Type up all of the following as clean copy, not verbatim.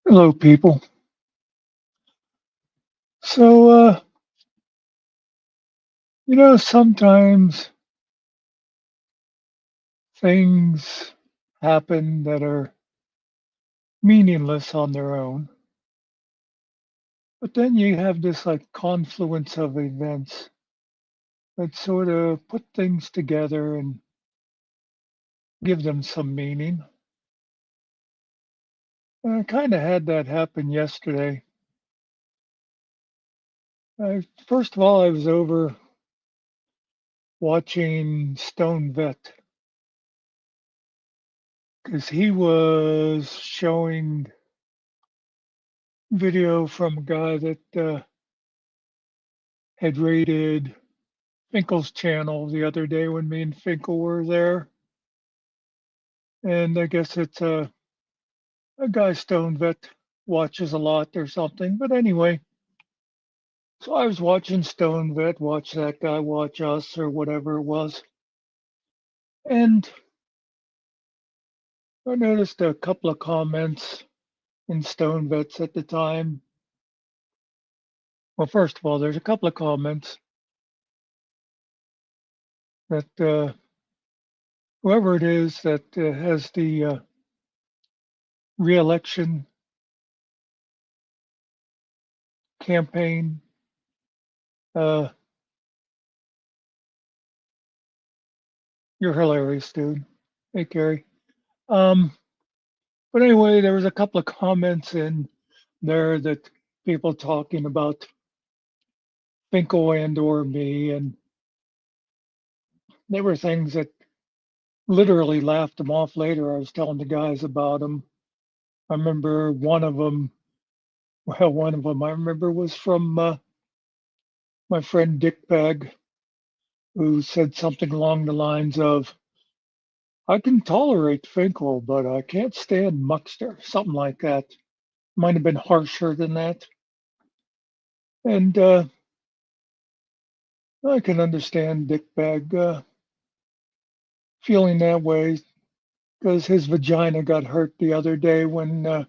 Hello, people. So, sometimes things happen that are meaningless on their own, but then you have this like confluence of events that sort of put things together and give them some meaning. And I kind of had that happen yesterday. First of all, I was over watching Stone Vet because he was showing video from a guy that had raided Finkel's channel the other day when me and Finkel were there. And I guess it's a guy Stone Vet watches a lot or something. But anyway, so I was watching Stone Vet watch that guy watch us or whatever it was. And I noticed a couple of comments in Stone Vets at the time. Well, first of all, there's a couple of comments that whoever it is that has the re-election campaign. Uh, you're hilarious, dude. Hey, Gary. Um, but anyway, there was a couple of comments in there that people talking about Finkel and or me, and they were things that literally laughed them off later. I was telling the guys about them. I remember one of them. Well, one of them I remember was from my friend Dick Bag, who said something along the lines of, "I can tolerate Finkel, but I can't stand Muckster," something like that. Might have been harsher than that. And I can understand Dick Bag feeling that way because his vagina got hurt the other day when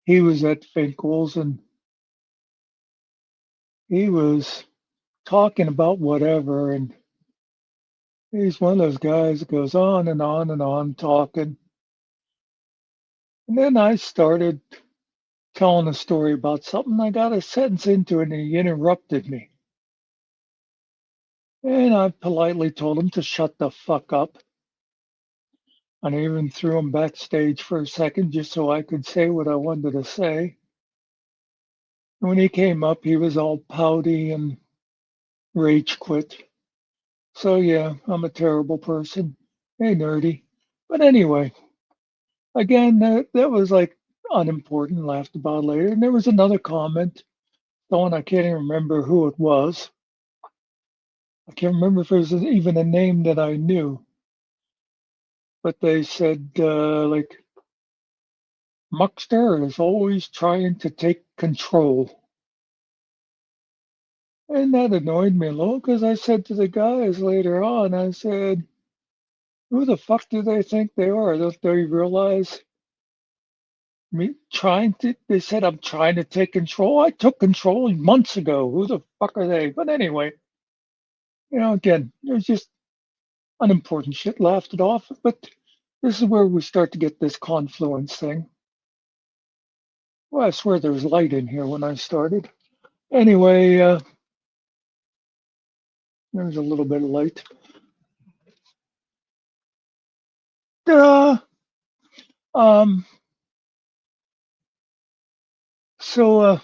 he was at Finkel's and he was talking about whatever. And he's one of those guys that goes on and on and on talking. And then I started telling a story about something. I got a sentence into it and he interrupted me. And I politely told him to shut the fuck up. And I even threw him backstage for a second just so I could say what I wanted to say. When he came up, he was all pouty and rage quit. So yeah, I'm a terrible person. Hey, nerdy. But anyway, again, that was like unimportant, laughed about later. And there was another comment, the one I can't even remember who it was. I can't remember if it was even a name that I knew. But they said, like, Muckster is always trying to take control. And that annoyed me a little because I said to the guys later on, I said, who the fuck do they think they are? Don't they realize me trying to, they said I'm trying to take control. I took control months ago. Who the fuck are they? But anyway, again, there's just unimportant shit, laughed it off. But this is where we start to get this confluence thing. Well, I swear there was light in here when I started. Anyway, there's a little bit of light. Uh, um, so,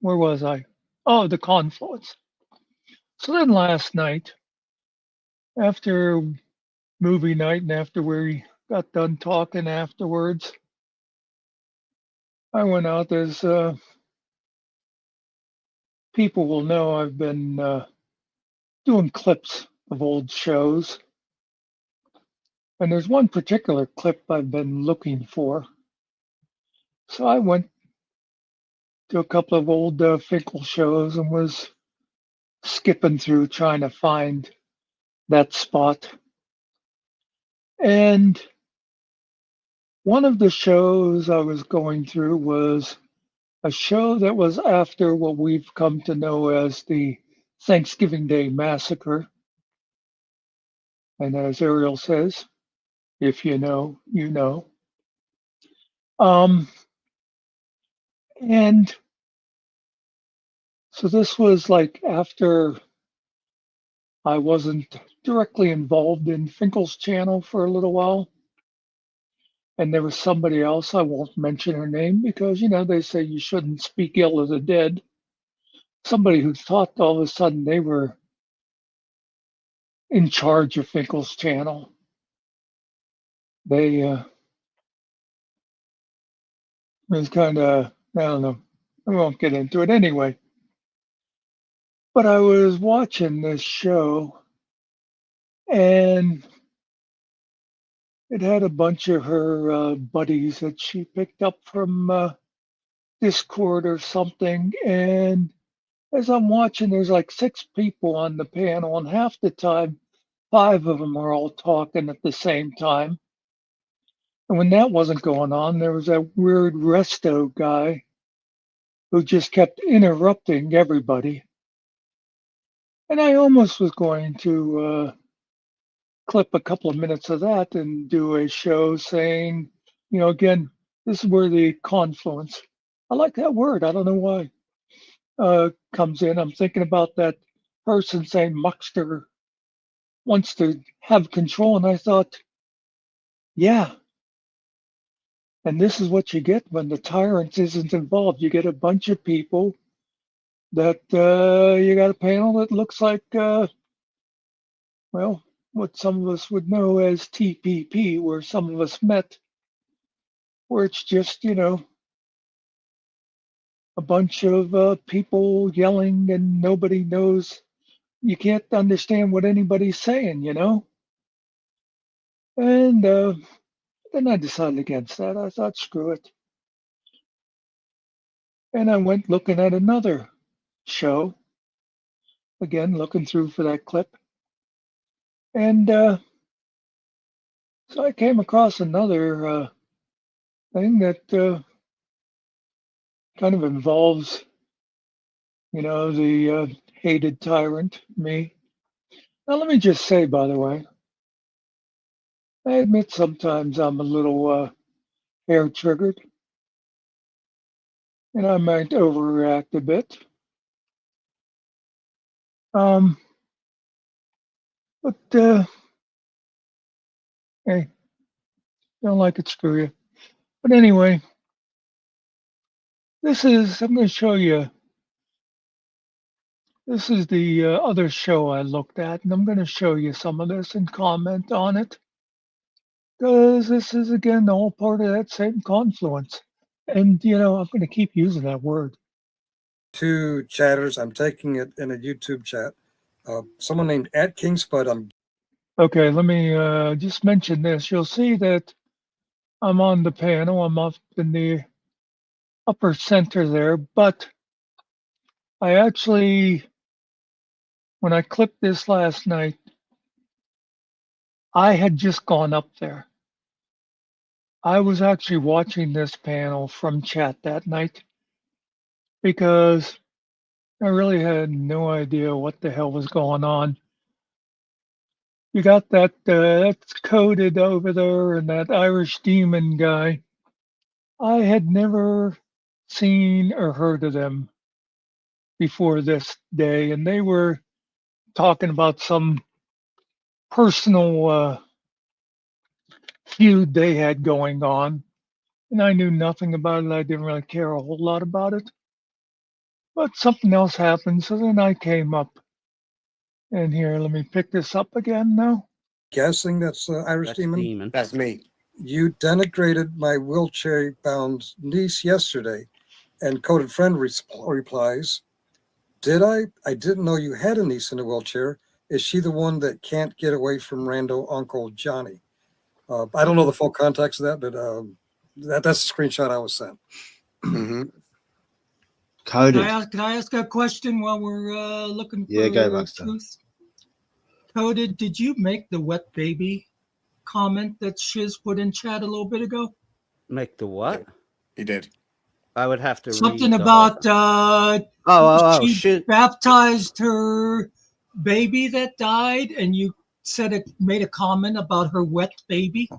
where was I? Oh, the confluence. So then last night, after movie night and after we got done talking afterwards, I went out. As people will know, I've been doing clips of old shows. And there's one particular clip I've been looking for. So I went to a couple of old Finkel shows and was skipping through trying to find that spot. And One of the shows I was going through was a show that was after what we've come to know as the Thanksgiving Day Massacre. And as Ariel says, if you know, you know. Um, and so this was like after I wasn't directly involved in Finkel's channel for a little while. And there was somebody else, I won't mention her name because, they say you shouldn't speak ill of the dead. Somebody who thought all of a sudden they were in charge of Finkel's channel. They was kind of, I don't know, I won't get into it anyway. But I was watching this show and it had a bunch of her buddies that she picked up from Discord or something. And as I'm watching, there's like 6 people on the panel, and half the time, 5 of them are all talking at the same time. And when that wasn't going on, there was that weird resto guy who just kept interrupting everybody. And I almost was going to clip a couple of minutes of that and do a show saying, again, this is where the confluence, I like that word, I don't know why, comes in. I'm thinking about that person saying Muckster wants to have control. And I thought, yeah. And this is what you get when the tyrant isn't involved. You get a bunch of people that you got a panel that looks like, well, what some of us would know as TPP, where some of us met, where it's just, a bunch of people yelling and nobody knows. You can't understand what anybody's saying, And then I decided against that. I thought, screw it. And I went looking at another show, again, looking through for that clip. And so I came across another thing that kind of involves, the hated tyrant, me. Now, let me just say, by the way, I admit sometimes I'm a little hair triggered and I might overreact a bit. But hey, don't like it, screw you. But anyway, I'm going to show you. This is the other show I looked at, and I'm going to show you some of this and comment on it. Because this is, again, all part of that same confluence. And, I'm going to keep using that word. 2 chatters. I'm taking it in a YouTube chat. Someone named @KingSpud. Okay, let me just mention this. You'll see that I'm on the panel. I'm up in the upper center there. But I actually, when I clipped this last night, I had just gone up there. I was actually watching this panel from chat that night because I really had no idea what the hell was going on. You got that's coded over there and that Irish demon guy. I had never seen or heard of them before this day, and they were talking about some personal feud they had going on. And I knew nothing about it. I didn't really care a whole lot about it. But something else happened, so then I came up. And here, let me pick this up again now. Guessing that's Irish demon. That's me. You denigrated my wheelchair-bound niece yesterday, and Coded Friend replies, did I? I didn't know you had a niece in a wheelchair. Is she the one that can't get away from rando Uncle Johnny? I don't know the full context of that, but that's the screenshot I was sent. Mm-hmm. Coded. Can I ask a question while we're looking for go, Muckster. truth? Coded, did you make the wet baby comment that Shiz put in chat a little bit ago? Make the what? He did. I would have to Something read the whole about thing. she Shit. baptized her baby that died, and you said it made a comment about her wet baby.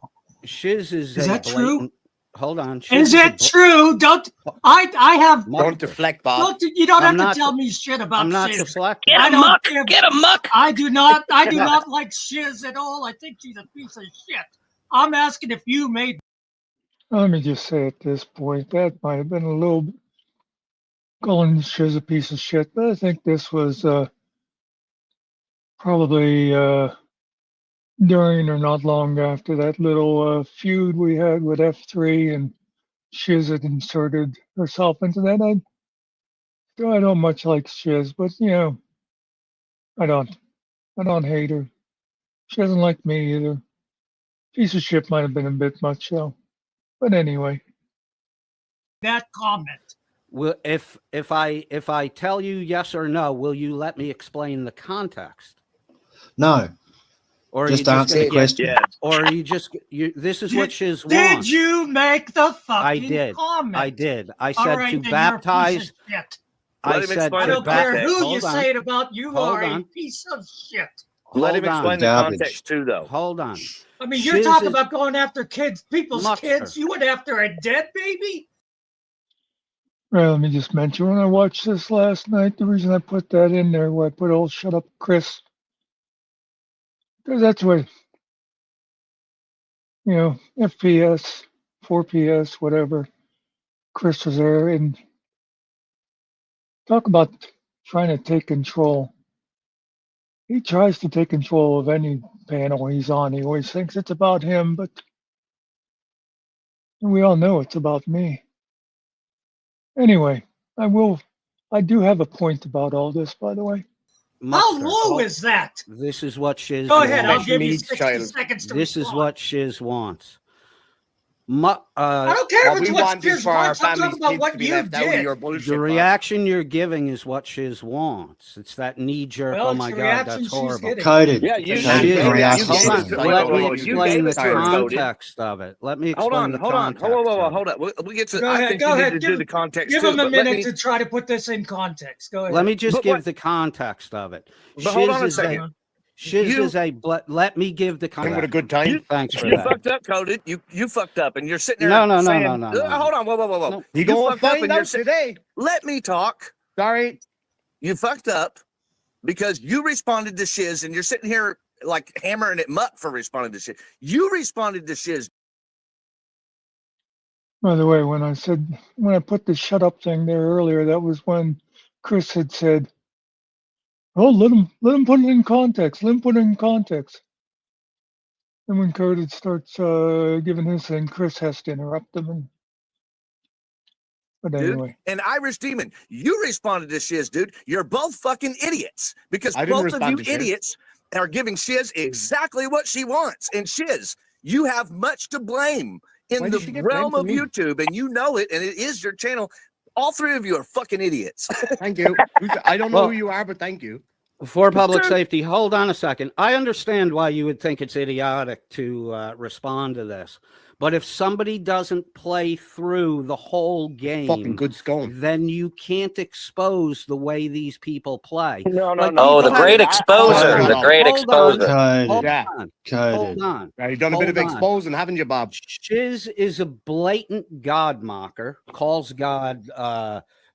Shiz is Is a that true? blatant. Hold on. Shiz Is a it true? Don't I have Don't deflect, Bob. you don't I'm have not to tell me shit about I'm not shiz. deflecting. I Get a don't muck. give- Get a muck. I do not like shiz at all. I think she's a piece of shit. I'm asking if you made Let me just say at this point, that might have been a little calling Shiz a piece of shit, but I think this was probably during or not long after that little feud we had with F3 and Shiz had inserted herself into that. I don't much like Shiz, but you know, I don't hate her. She doesn't like me either. Piece of shit might have been a bit much though. But anyway. that comment. Will if I tell you yes or no, will you let me explain the context? No. Or are Just you answer the gonna question. Yeah. Or are you just this is what Shiz Did wants. you make the fucking I did. comment? I did. I All said right, to then you're a piece baptize. of shit. I Let him said explain I to don't baptize. care who you Hold on. say it about. You Hold are a on. piece of shit. Let him Hold on. explain the Garbage. context too, though. Hold on. I mean, you're Shiz talking is- about going after people's Muckster. kids. You went after a dead baby? Well, let me just mention when I watched this last night, the reason I put that in there, where I put old shut up Chris, because that's what, you know, FPS, 4PS, whatever, Chris was there, and talk about trying to take control. He tries to take control of any panel he's on. He always thinks it's about him, but we all know it's about me. Anyway, I do have a point about all this, by the way. How Muckster. low is that? This is what Shiz Go ahead. I'll wants. Special give you needs 60 child. seconds to This is respond. what Shiz wants. I don't care What if it's we what want is Shiz for our wants. I'm family's talking about kids what to be you left out of did. your bullshit. The Bob. reaction you're giving is what Shiz wants. It's that knee jerk. Well, oh it's my the God, reaction that's she's horrible. getting. Coded. Yeah, you Shiz, Coded gave it. reaction You hold gave on. it. system. Wait, Let wait, me wait, wait. You explain gave the it to her, Cody. context of it. Let me Hold explain on, the hold on. context. Hold on. We get to. Go I ahead. think Go you ahead. need to do the context Give too. him a but let minute me- to try to put this in context. Go ahead. Let me just But give what- the context of it. But hold on a is second. Shiz You- is a. Let me give the Having with a context. good time. Thanks for You that. fucked up, Cody. You fucked up, and you're sitting there. No. saying, No. Hold on. Whoa. No. You You gonna fucked up, find and you're out today. Let me talk. Sorry. You fucked up because you responded to Shiz, and you're sitting here like hammering at Muck for responding to Shiz. You responded to Shiz. By the way, when I put the shut up thing there earlier, that was when Chris had said, "Oh, let him put it in context. Let him put it in context." And when Curtis starts giving his thing, Chris has to interrupt him. But Dude, anyway, and Irish Demon, you responded to Shiz, dude. You're both fucking idiots because I didn't both of respond you to Shiz. idiots are giving Shiz exactly what she wants. And Shiz, you have much to blame in Why the did she get realm blamed for of me? YouTube, and you know it, and it is your channel. All three of you are fucking idiots. Thank you. I don't know Well- who you are, but thank you. For public Sir. safety, hold on a second. I understand why you would think it's idiotic to respond to this. But if somebody doesn't play through the whole Fucking game, good scone. then you can't expose the way these people play. No, Like, no. people The have- great exposer, exposer. the great exposer. Hold Coded. Yeah. on. Coded. Hold on. Yeah, you've done a bit of Hold on. exposing, haven't you, Bob? Shiz is a blatant God mocker, calls God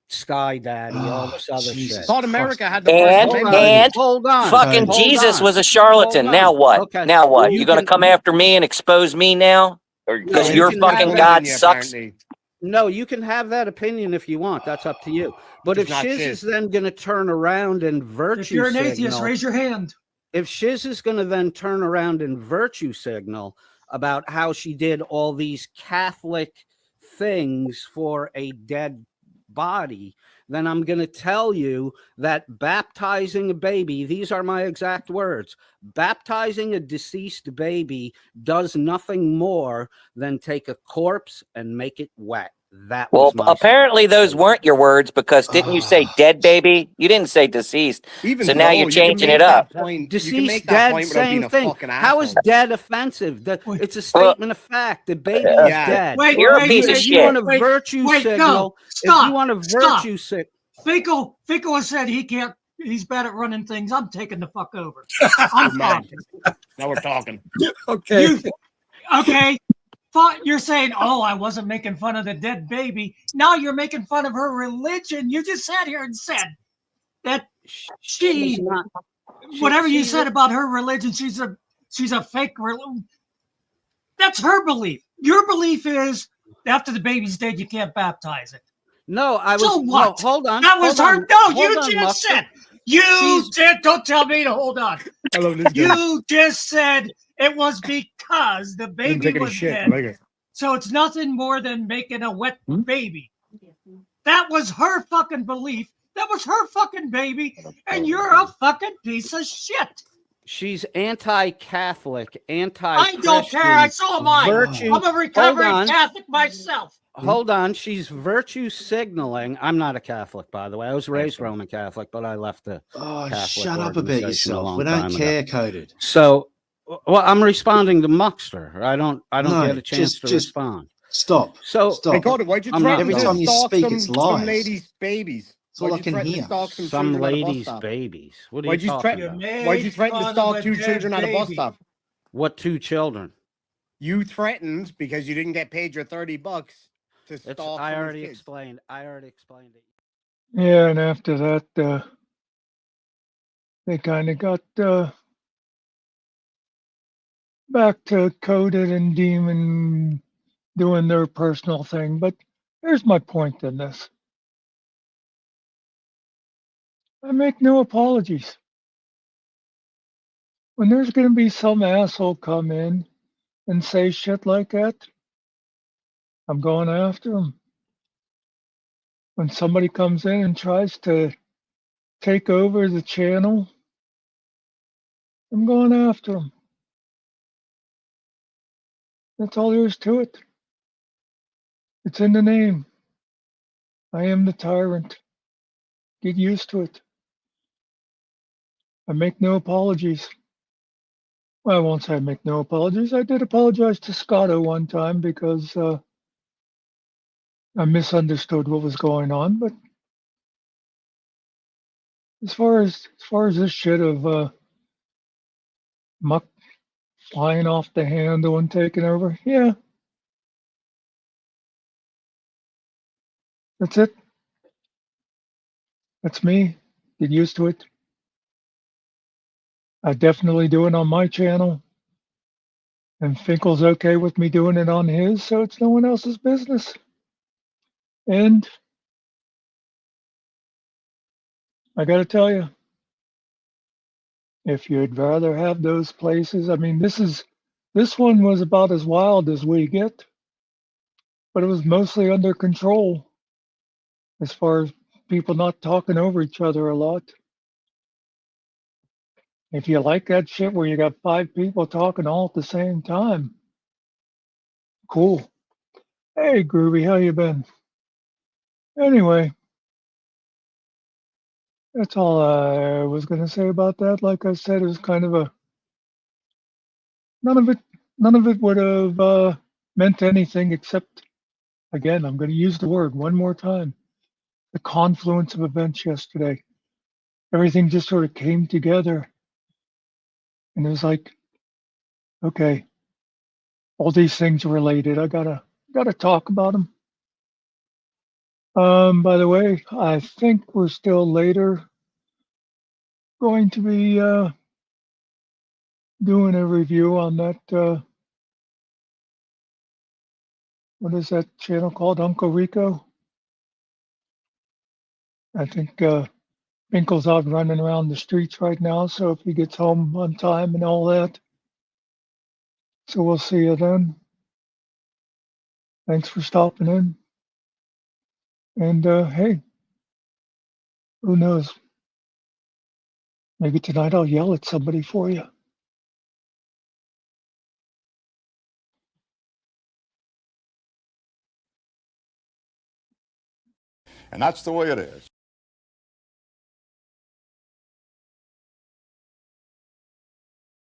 Sky Daddy, all this other Jesus. shit. Thought America had the And- first Hold amendment. on. and Hold on. Fucking Hold Jesus on. was a charlatan. Hold on. Now what? Okay. Now what? You You gonna can- come after me and expose me now? No, Because you your can fucking have God Yeah, sucks. apparently. No, you can have that opinion if you want. That's up to you. But Just if not Shiz Shiz. is then going to turn around and If virtue you're an atheist, signal, raise your hand. if Shiz is going to then turn around and virtue signal about how she did all these Catholic things for a dead body, then I'm going to tell you that baptizing a baby, these are my exact words, baptizing a deceased baby does nothing more than take a corpse and make it wet. That Well, was my apparently those weren't your words, because didn't you say dead baby? You didn't say deceased. Even So now you're you can changing make it up. that point. You can deceased, make that dead, point without being same a thing. fucking How is asshole. dead offensive? Wait. It's a statement of fact. The baby is Yeah. dead. Wait, You're a wait, piece of wait, If you shit. want to wait, virtue wait, signal, no, if you stop, want to stop. virtue signal, Finkel has said he can't. He's bad at running things. I'm taking the fuck over. Oh, I'm man. fine. Now we're talking. Okay. Okay. You're saying, oh, I wasn't making fun of the dead baby. Now you're making fun of her religion. You just sat here and said that she's not. whatever you said about her religion, she's a fake religion. That's her belief. Your belief is after the baby's dead, you can't baptize it. No, I was. So what? No, hold on. That was hold her. on, No, hold you on, just Muckster. said. You She's- said. Don't tell me to hold on. I love this guy. You just said it was because the Didn't baby take any was shit. I dead. like it. So it's nothing more than making a wet baby. That was her fucking belief. That was her fucking baby. And you're a fucking piece of shit. She's anti-Catholic, I anti-Christian. don't care. So am I. Virtue. I'm a recovering Hold on. Catholic myself. Hold on. She's virtue signaling. I'm not a Catholic, by the way. I was raised Roman Catholic, but I left the Oh, Catholic shut up about organization a yourself. long We don't time ago. care, Coded. So, well, I'm responding to Muckster. I don't No, get a chance to just respond. Stop. So, Hey, Stop. Cody, why'd you I'm threaten not Every to time you stalk speak, some, it's some lies. ladies' babies? That's all Why'd I you can threaten to hear. stalk some some children at a bus ladies' stop? babies. What are Why'd you you talking threaten? about? Why'd you threaten to stalk two children at a bus stop? What two children? You threatened because you didn't get paid your $30 to It's, stalk. I someone's already kids. explained. I already explained it. Yeah, and after that, they kind of got back to Coded and Demon doing their personal thing. But here's my point in this. I make no apologies. When there's going to be some asshole come in and say shit like that, I'm going after him. When somebody comes in and tries to take over the channel, I'm going after him. That's all there is to it. It's in the name. I am the tyrant. Get used to it. I make no apologies. Well, I won't say I make no apologies. I did apologize to Scotto one time because I misunderstood what was going on. But as far as this shit of Muck flying off the handle and taking over, yeah, that's it. That's me. Get used to it. I definitely do it on my channel. And Finkel's okay with me doing it on his, so it's no one else's business. And I got to tell you, if you'd rather have those places, I mean, this one was about as wild as we get, but it was mostly under control as far as people not talking over each other a lot. If you like that shit where you got 5 people talking all at the same time, cool. Hey, Groovy, how you been? Anyway, that's all I was going to say about that. Like I said, it was kind of a none of it would have meant anything except, again, I'm going to use the word one more time, the confluence of events yesterday. Everything just sort of came together, and it was like, okay, all these things are related. I gotta talk about them. By the way, I think we're still later going to be doing a review on that. What is that channel called? Uncle Rico. I think Finkel's out running around the streets right now, so if he gets home on time and all that. So we'll see you then. Thanks for stopping in. And hey, who knows? Maybe tonight I'll yell at somebody for you. And that's the way it is.